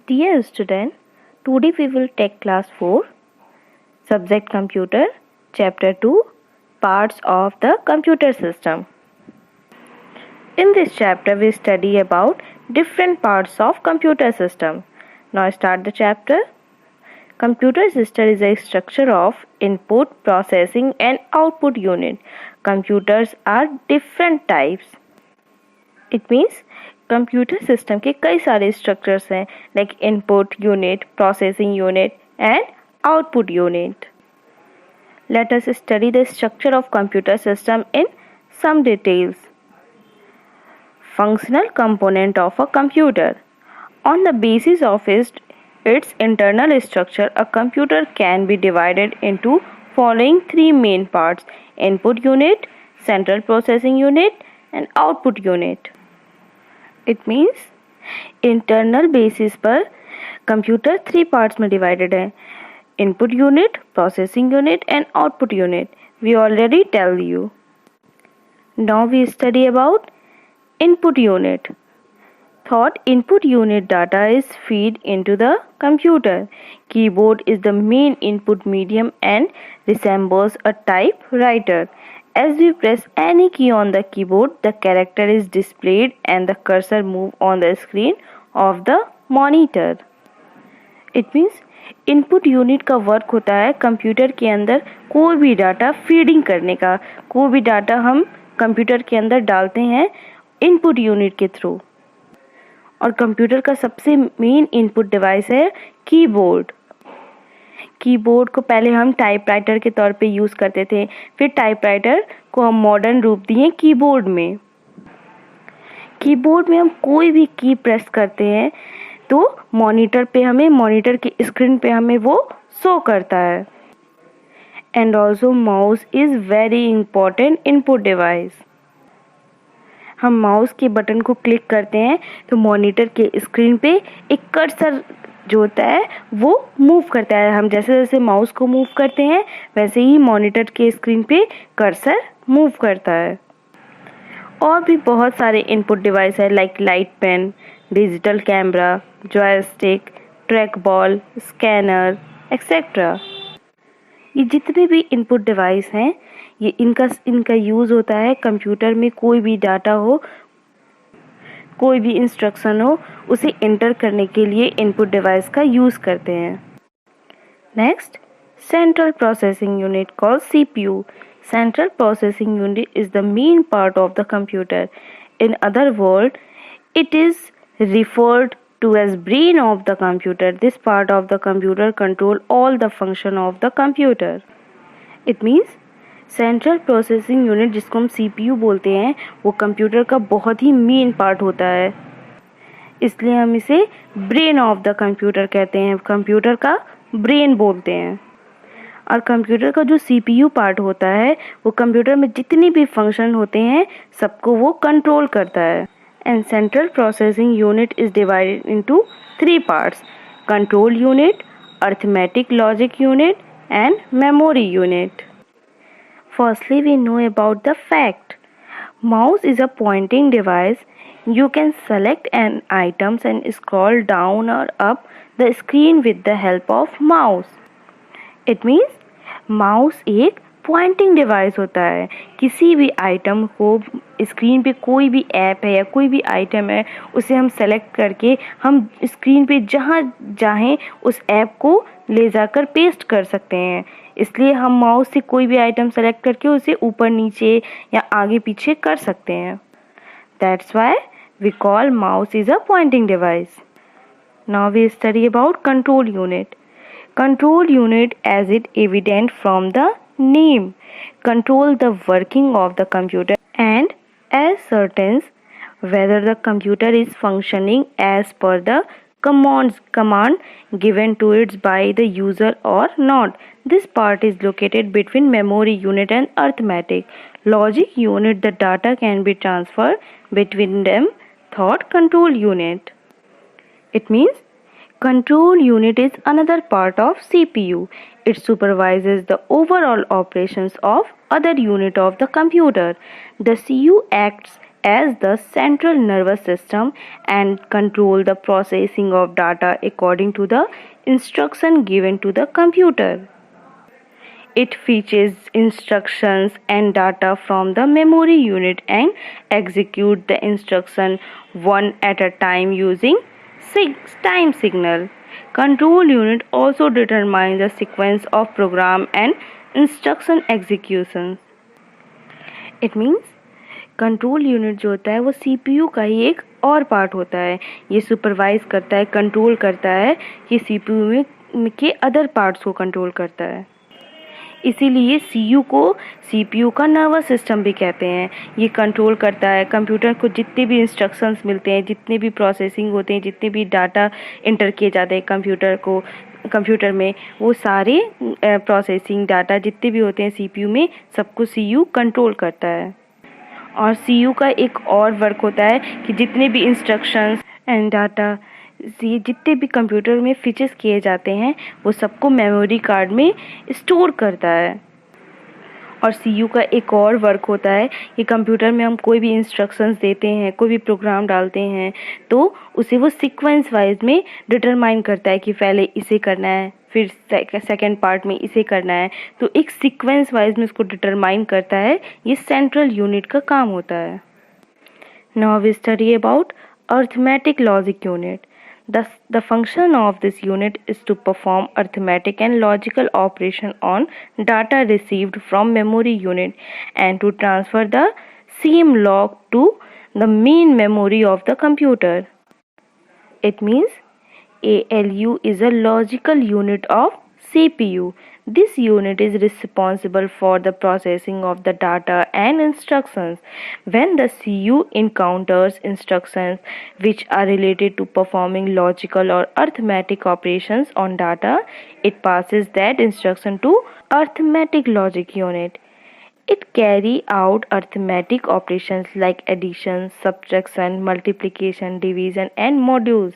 Dear student, today we will take class 4, subject computer, chapter 2, parts of the computer system. In this chapter we study about different parts of computer system. Now start the chapter. Computer system is a structure of input, processing and output unit. Computers are different types. It means computer system के कई सारे structures हैं like input unit, processing unit and output unit. Let us study the structure of computer system in some details. Functional component of a computer. On the basis of its internal structure, a computer can be divided into following three main parts: input unit, central processing unit and output unit. It means internal basis पर computer 3 parts में divided है: input unit, processing unit and output unit. We already tell you. Now we study about input unit. Thought input unit data is feed into the computer. Keyboard is the main input medium and resembles a typewriter. As we press any key on the keyboard, the character is displayed and the cursor move on the screen of the monitor. It means input unit का work होता है computer के अंदर कोई भी data feeding करने का. कोई भी डाटा हम कंप्यूटर के अंदर डालते हैं इनपुट यूनिट के थ्रू. और कंप्यूटर का सबसे मेन इनपुट डिवाइस है कीबोर्ड. कीबोर्ड को पहले हम टाइपराइटर के तौर पे यूज़ करते थे, फिर टाइपराइटर को हम मॉडर्न रूप दिए कीबोर्ड में. कीबोर्ड में हम कोई भी की प्रेस करते हैं तो मॉनिटर की स्क्रीन पे हमें वो शो करता है. And also mouse is very important input device. हम माउस के बटन को क्लिक करते हैं तो मॉनिटर के स्क्रीन पे एक कर्सर जो होता है वो मूव करता है. हम जैसे जैसे माउस को मूव करते हैं वैसे ही मॉनिटर के स्क्रीन पे कर्सर मूव करता है. और भी बहुत सारे इनपुट डिवाइस है like light pen, digital camera, joystick, track ball, scanner etcetera. ये जितने भी इनपुट डिवाइस हैं ये इनका यूज़ होता है कंप्यूटर में कोई भी डाटा हो, कोई भी इंस्ट्रक्शन हो, उसे एंटर करने के लिए इनपुट डिवाइस का यूज़ करते हैं. Next, central processing unit called CPU. Central processing unit is the main part of the computer. In other words, it is referred to as brain of the computer. This part of the computer control all the function of the computer. It means central processing unit जिसको हम CPU बोलते हैं वो computer का बहुत ही main part होता है, इसलिए हम इसे ब्रेन ऑफ द कंप्यूटर कहते हैं. कंप्यूटर का ब्रेन बोलते हैं. और कंप्यूटर का जो सीपीयू पार्ट होता है वो कंप्यूटर में जितने भी फंक्शन होते हैं सबको वो कंट्रोल करता है. And central processing unit is divided into 3 parts: control unit, arithmetic logic unit and memory unit. Firstly, we know about the fact. Mouse is a pointing device. You can select an item and scroll down or up the screen with the help of mouse. It means mouse एक pointing device होता है. किसी भी item को screen पे कोई भी app है या कोई भी आइटम है उसे हम सेलेक्ट करके हम स्क्रीन पे जहाँ चाहें उस ऐप को ले जाकर पेस्ट कर सकते हैं. इसलिए हम माउस से कोई भी आइटम सेलेक्ट करके उसे ऊपर नीचे या आगे पीछे कर सकते हैं. That's why we call mouse is a pointing device. Now we study about control unit. Control unit, as it evident from the name, control the working of the computer and ascertains whether the computer is functioning as per the command given to it by the user or not. This part is located between memory unit and arithmetic logic unit. The data can be transferred between them. Thought control unit. It means control unit is another part of CPU. It supervises the overall operations of other unit of the computer. The CU acts as the central nervous system and control the processing of data according to the instruction given to the computer. It fetches instructions and data from the memory unit and execute the instruction one at a time using time signal. Control unit also determines the sequence of program and instruction execution. It means control unit जो होता है वो CPU का ही एक और part होता है. ये सुपरवाइज करता है, कंट्रोल करता है, ये सीपीयू में के अदर पार्ट्स को कंट्रोल करता है. इसीलिए सीयू को सीपीयू का नर्वस सिस्टम भी कहते हैं. ये कंट्रोल करता है कंप्यूटर को, जितने भी इंस्ट्रक्शंस मिलते हैं, जितने भी प्रोसेसिंग होते हैं, जितने भी डाटा इंटर किए जाते हैं कंप्यूटर में, वो सारे प्रोसेसिंग डाटा जितने भी होते हैं सीपीयू में, सबको सीयू कंट्रोल करता है. और सीयू का एक और वर्क होता है कि जितने भी इंस्ट्रक्शंस एंड डाटा ये जितने भी कंप्यूटर में फीचर्स किए जाते हैं वो सबको मेमोरी कार्ड में स्टोर करता है. और सीयू का एक और वर्क होता है कि कंप्यूटर में हम कोई भी इंस्ट्रक्शंस देते हैं, कोई भी प्रोग्राम डालते हैं, तो उसे वो सीक्वेंस वाइज में डिटरमाइन करता है कि पहले इसे करना है, फिर सेकेंड पार्ट में इसे करना है. तो एक सीक्वेंस वाइज में उसको डिटरमाइन करता है. ये सेंट्रल यूनिट का काम होता है. Now we study about arithmetic logic unit. The function of this unit is to perform arithmetic and logical operation on data received from memory unit and to transfer the same log to the main memory of the computer. It means ALU is a logical unit of CPU. This unit is responsible for the processing of the data and instructions. When the CU encounters instructions which are related to performing logical or arithmetic operations on data, it passes that instruction to arithmetic logic unit. It carry out arithmetic operations like addition, subtraction, multiplication, division and modules.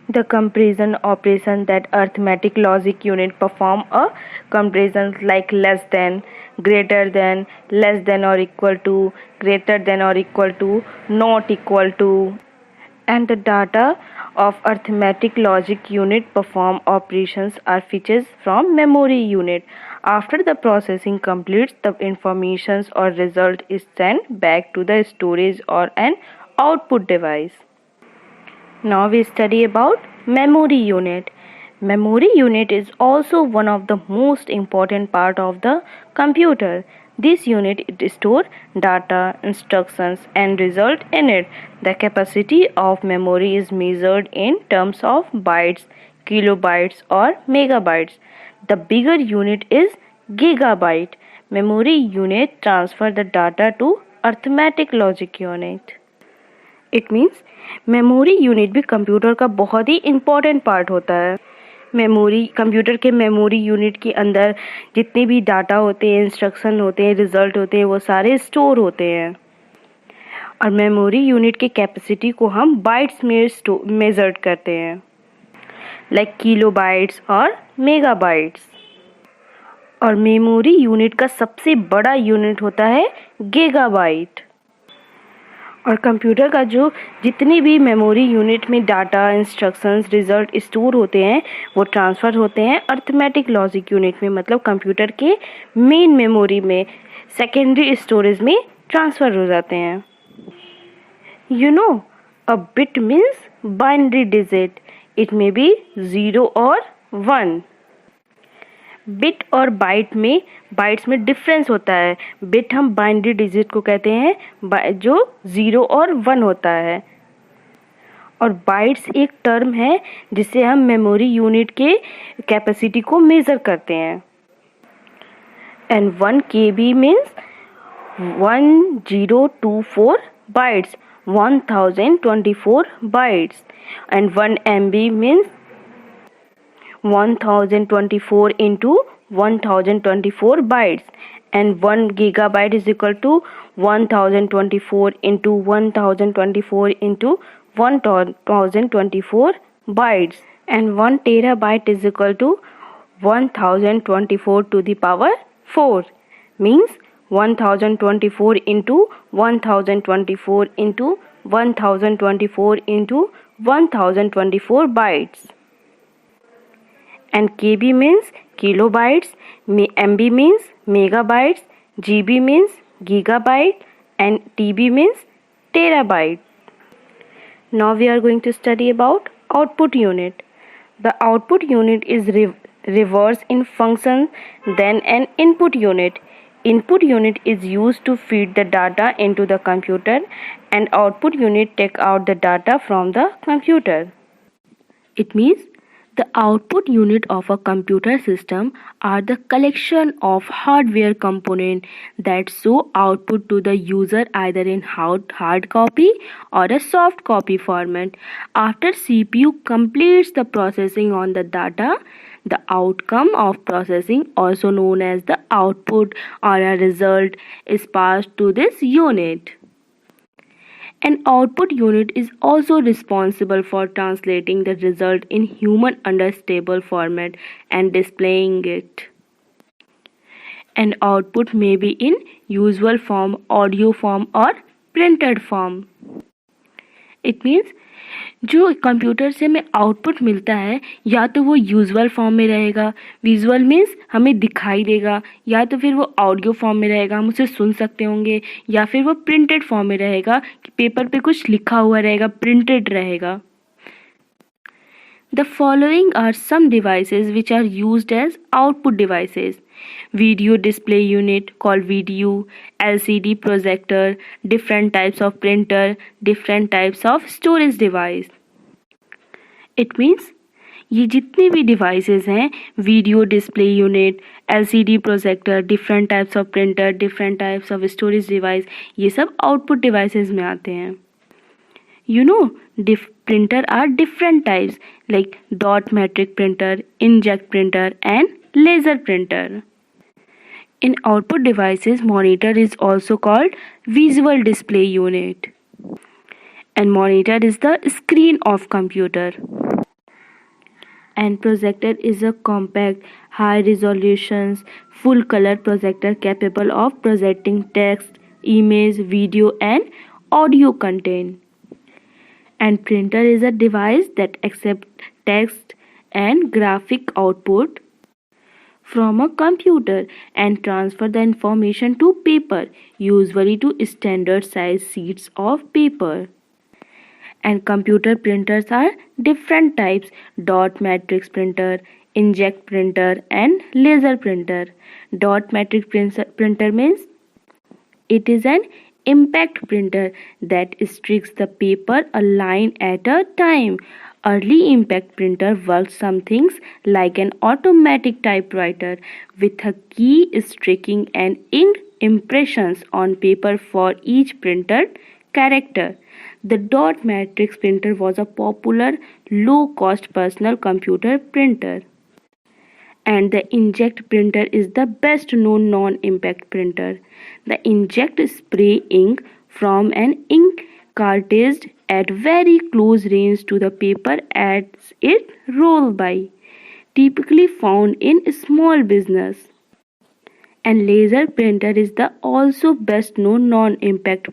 The comparison operation that arithmetic logic unit perform a comparisons like less than, greater than, less than or equal to, greater than or equal to, not equal to. And the data of arithmetic logic unit perform operations are fetched from memory unit. After the processing completes, the informations or result is sent back to the storage or an output device. Now we study about memory unit. Memory unit is also one of the most important part of the computer. This unit stores data, instructions and result in it. The capacity of memory is measured in terms of bytes, kilobytes or megabytes. The bigger unit is gigabyte. Memory unit transfer the data to arithmetic logic unit. It means memory unit भी computer का बहुत ही important part होता है. Computer के memory unit के अंदर जितने भी डाटा होते हैं, इंस्ट्रक्शन होते हैं, रिजल्ट होते हैं, वो सारे स्टोर होते हैं. और मेमोरी यूनिट के कैपेसिटी को हम बाइट्स में मेजर्ड करते हैं, लाइक किलोबाइट्स और मेगाबाइट्स. और मेमोरी यूनिट का सबसे बड़ा यूनिट होता है गीगाबाइट. और कंप्यूटर का जो जितनी भी मेमोरी यूनिट में डाटा, इंस्ट्रक्शंस, रिजल्ट स्टोर होते हैं वो ट्रांसफ़र होते हैं अरिथमेटिक लॉजिक यूनिट में, मतलब कंप्यूटर के मेन मेमोरी में, सेकेंडरी स्टोरेज में ट्रांसफ़र हो जाते हैं. You know, a bit means binary digit. It may be 0 और 1. बिट और बाइट्स में डिफरेंस होता है. बिट हम बाइनरी डिजिट को कहते हैं जो 0 और 1 होता है. और बाइट्स एक टर्म है जिससे हम मेमोरी यूनिट के कैपेसिटी को मेज़र करते हैं. And 1 KB means 1024 bytes, 1024 bytes. And 1 MB means 1024 into 1024 bytes, and 1 gigabyte is equal to 1024 into 1024 into 1024 bytes, and 1 terabyte is equal to 1024 to the power 4, means 1024 into 1024 into 1024 into 1024 bytes. And KB means kilobytes, MB means megabytes, GB means gigabyte, and TB means terabyte. Now we are going to study about output unit. The output unit is reverse in function than an input unit. Input unit is used to feed the data into the computer, and output unit take out the data from the computer. It means the output unit of a computer system are the collection of hardware components that show output to the user either in hard copy or a soft copy format. After CPU completes the processing on the data, the outcome of processing, also known as the output or a result, is passed to this unit. An output unit is also responsible for translating the result in human understandable format and displaying it. An output may be in visual form, audio form or printed form. It means जो computer से हमें output मिलता है या तो वो usual form में रहेगा, विजुअल मीन्स हमें दिखाई देगा, या तो फिर वो ऑडियो फॉर्म में रहेगा, हम उसे सुन सकते होंगे, या फिर वो प्रिंटेड फॉर्म में रहेगा कि पेपर पे कुछ लिखा हुआ रहेगा, प्रिंटेड रहेगा. The following are some devices which are used as output devices. Video display unit called video, LCD projector, different types of printer, different types of storage device. It means ये जितने भी devices हैं, video display unit, LCD projector, different types of printer, different types of storage device, ये सब output devices में आते हैं. You know, printer are different types like dot matrix printer, inkjet printer and laser printer. In output devices, monitor is also called visual display unit. And monitor is the screen of computer. And projector is a compact, high resolution, full color projector capable of projecting text, image, video and audio content. And printer is a device that accepts text and graphic output from a computer and transfer the information to paper, usually to standard size sheets of paper. And computer printers are different types: dot matrix printer, inkjet printer and laser printer. Dot matrix printer means it is an impact printer that streaks the paper a line at a time. Early impact printer worked some things like an automatic typewriter with a key streaking and ink impressions on paper for each printed character. The dot matrix printer was a popular low-cost personal computer printer. And the inkjet printer is the best known non-impact printer. The inkjet spray ink from an ink cartridge at very close range to the paper as it rolls by, typically found in small business. And laser printer is the also best known non-impact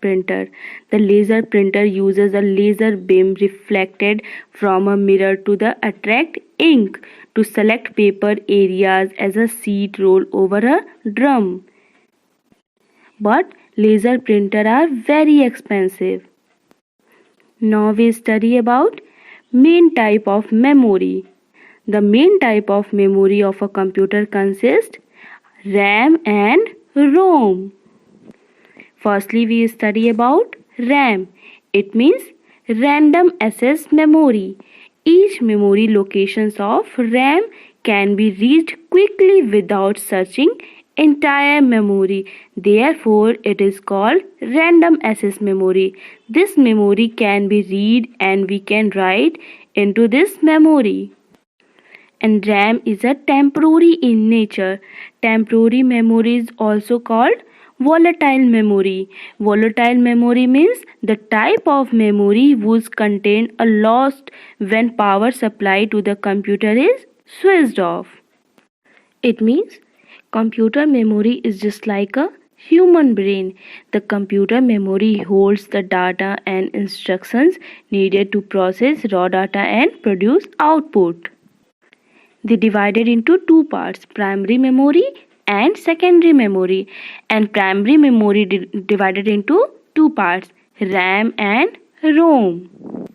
printer. The laser printer uses a laser beam reflected from a mirror to the attract ink to select paper areas as a sheet roll over a drum. But laser printer are very expensive. Now we study about main type of memory. The main type of memory of a computer consists RAM and ROM. Firstly, we study about RAM. It means random access memory. Each memory locations of RAM can be reached quickly without searching entire memory. Therefore, it is called random access memory. This memory can be read and we can write into this memory. And RAM is a temporary in nature. Temporary memory is also called volatile memory. Volatile memory means the type of memory whose content are lost when power supply to the computer is switched off. It means computer memory is just like a Human brain. The computer memory holds the data and instructions needed to process raw data and produce output. They divided into two parts, primary memory and secondary memory. And primary memory divided into two parts, RAM and ROM.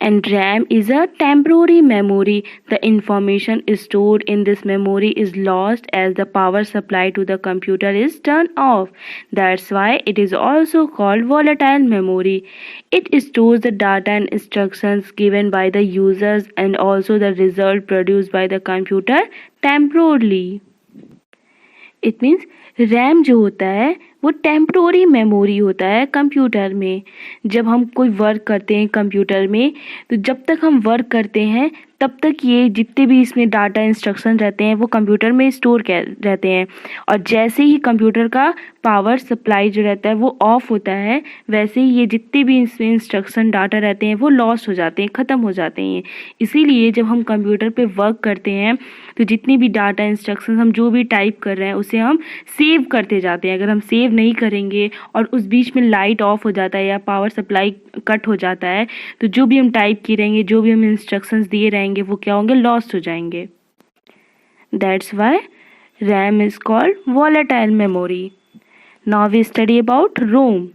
And RAM is a temporary memory. The information stored in this memory is lost as the power supply to the computer is turned off. That's why it is also called volatile memory. It stores the data and instructions given by the users and also the result produced by the computer temporarily. It means RAM जो होता है वो temporary memory होता है computer में. जब हम कोई वर्क करते हैं कंप्यूटर में, तो जब तक हम वर्क करते हैं तब तक ये जितने भी इसमें डाटा इंस्ट्रक्शन रहते हैं वो कंप्यूटर में स्टोर रहते हैं. और जैसे ही कंप्यूटर का पावर सप्लाई जो रहता है वो ऑफ होता है, वैसे ही ये जितने भी इसमें इंस्ट्रक्शन डाटा रहते हैं वो लॉस हो जाते हैं, ख़त्म हो जाते हैं. इसीलिए जब हम कंप्यूटर पे वर्क करते हैं तो जितनी भी डाटा इंस्ट्रक्शन हम जो भी टाइप कर रहे हैं उसे हम सेव करते जाते हैं. अगर हम सेव नहीं करेंगे और उस बीच में लाइट ऑफ हो जाता है या पावर सप्लाई कट हो जाता है, तो जो भी हम टाइप किए रहेंगे, जो भी हम इंस्ट्रक्शंस दिए रहेंगे, वो क्या होंगे, लॉस्ट हो जाएंगे. That's why RAM is called volatile memory. Now we study about ROM.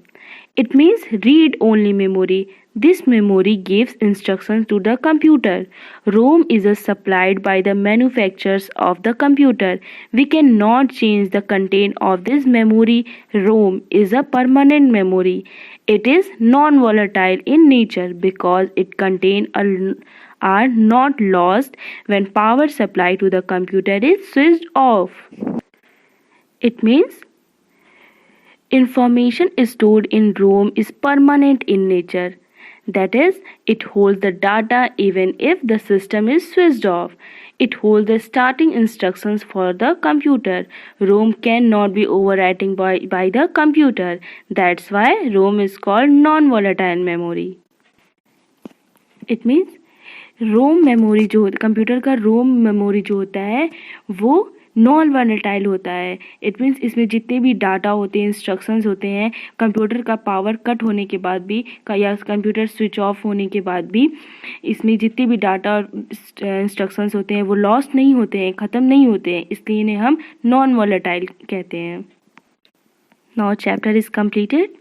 It means read only memory. This memory gives instructions to the computer. ROM is supplied by the manufacturers of the computer. We cannot change the content of this memory. ROM is a permanent memory. It is non-volatile in nature because it contains are not lost when power supply to the computer is switched off. It means information stored in ROM is permanent in nature. That is, it holds the data even if the system is switched off. It holds the starting instructions for the computer. ROM cannot be overwritten by the computer. That's why ROM is called non-volatile memory. It means ROM memory जो computer का ROM memory जो होता है वो non volatile होता है. It means इसमें जितने भी डाटा होते हैं, इंस्ट्रक्शंस होते हैं, कंप्यूटर का पावर कट होने के बाद भी या कंप्यूटर स्विच ऑफ होने के बाद भी इसमें जितने भी डाटा और इंस्ट्रक्शंस होते हैं वो लॉस्ट नहीं होते हैं, ख़त्म नहीं होते हैं, इसलिए इन्हें हम नॉन वॉलेटाइल कहते हैं. Now chapter is completed.